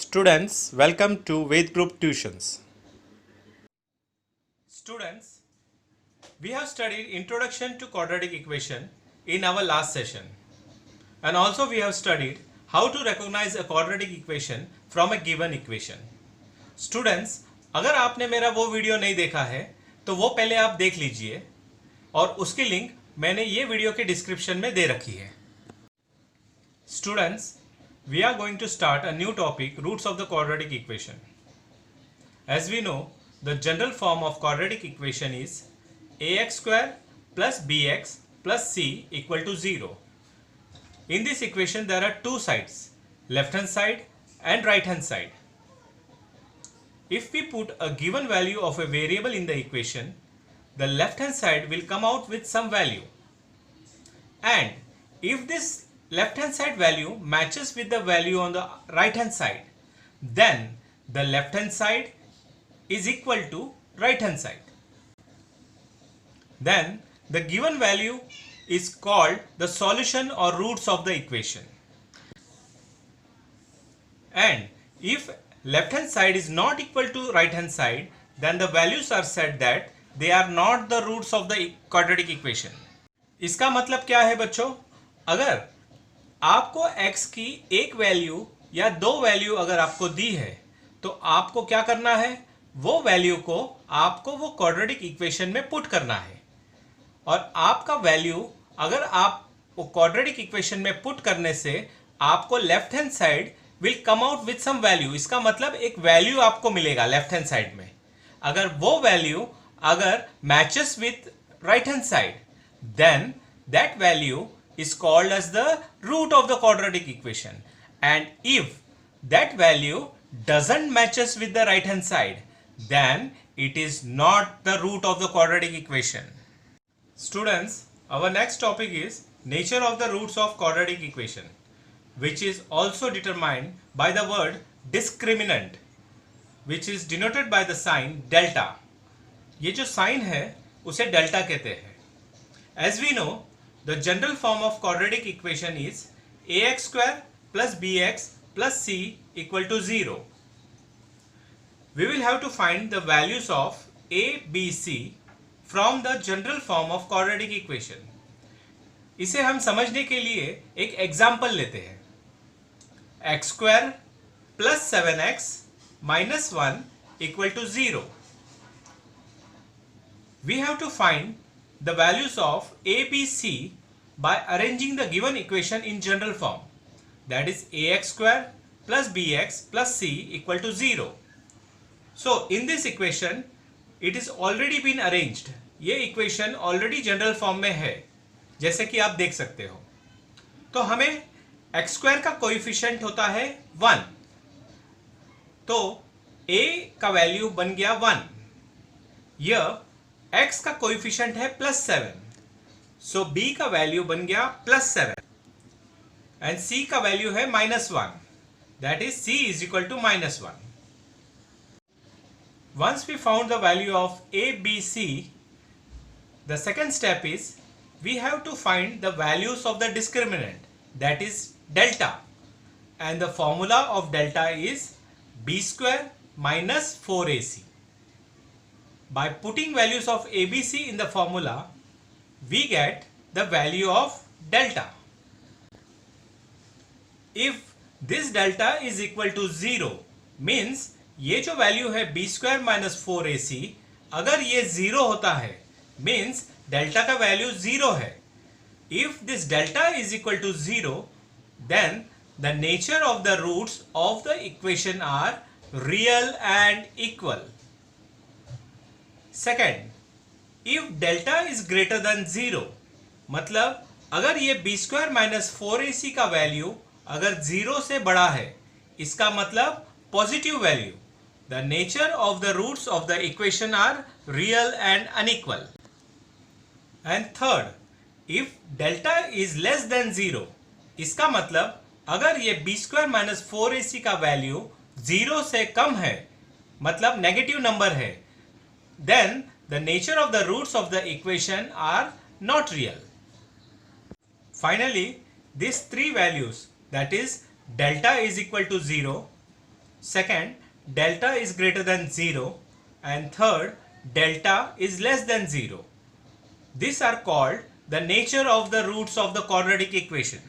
Students, welcome to Ved Group Tuitions. Students, we have studied Introduction to Quadratic Equation in our last session. And also we have studied how to recognize a quadratic equation from a given equation. Students, अगर आपने मेरा वो video नहीं देखा है तो वो पहले आप देख लीजिए और उसकी लिंक मैंने ये वीडियो के डिस्क्रिप्शन में दे रखी है. Students, we are going to start a new topic, roots of the quadratic equation. As we know, the general form of quadratic equation is ax square plus bx plus c equal to 0. In this equation there are two sides, left hand side and right hand side. If we put a given value of a variable in the equation, the left hand side will come out with some value. And if this left hand side value matches with the value on the right hand side, then the left hand side is equal to right hand side. Then the given value is called the solution or roots of the equation. And if left hand side is not equal to right hand side, then the values are said that they are not the roots of the quadratic equation. इसका मतलब क्या है बच्चों? अगर आपको x की एक value या दो वैल्यू अगर आपको दी है तो आपको क्या करना है, वो वैल्यू को आपको वो क्वाड्रेटिक इक्वेशन में पुट करना है. और आपका वैल्यू अगर आप वो क्वाड्रेटिक इक्वेशन में पुट करने से आपको left hand side will come out with some value. इसका मतलब एक वैल्यू आपको मिलेगा लेफ्ट हैंड साइड में. अगर वो वैल्यू अगर matches with right hand side, then that value is called as the root of the quadratic equation. And if that value doesn't matches with the right hand side, then it is not the root of the quadratic equation. Students, our next topic is nature of the roots of quadratic equation, which is also determined by the word discriminant, which is denoted by the sign delta. ये जो sign है उसे delta कहते हैं. As we know, the general form of quadratic equation is ax square plus bx plus c equal to 0. We will have to find the values of a, b, c from the general form of quadratic equation. इसे हम समझने के लिए एक example लेते हैं. x square plus 7x minus 1 equal to 0. We have to find the values of a, b, c by arranging the given equation in general form, that is ax square plus bx plus c equal to 0. So in this equation it is already been arranged. ये equation already general form में है जैसे कि आप देख सकते हो. तो हमें x square का कोएफिशिएंट होता है 1, तो a का वैल्यू बन गया 1. यह x का कोएफिशिएंट है +7, सो b का वैल्यू बन गया +7 एंड c का वैल्यू है -1, that is c is equal to -1. Once we found the value of a, b, c, the second step is we have to find the values of the discriminant, that is delta, and the formula of delta is b square minus 4ac. By putting values of a, b, c in the formula, we get the value of delta. If this delta is equal to 0, means ये जो value है b square minus 4ac, अगर ये 0 होता है means delta का value 0 है. If this delta is equal to 0, then the nature of the roots of the equation are real and equal. Second, if delta is greater than 0, मतलब अगर ये b square minus 4ac का value अगर 0 से बड़ा है, इसका मतलब positive value. The nature of the roots of the equation are real and unequal. And third, if delta is less than 0, इसका मतलब अगर ये b square minus 4ac का वैल्यू 0 से कम है, मतलब नेगेटिव नंबर है, then the nature of the roots of the equation are not real. Finally, these three values, that is delta is equal to 0, second delta is greater than 0, and third delta is less than 0. These are called the nature of the roots of the quadratic equation.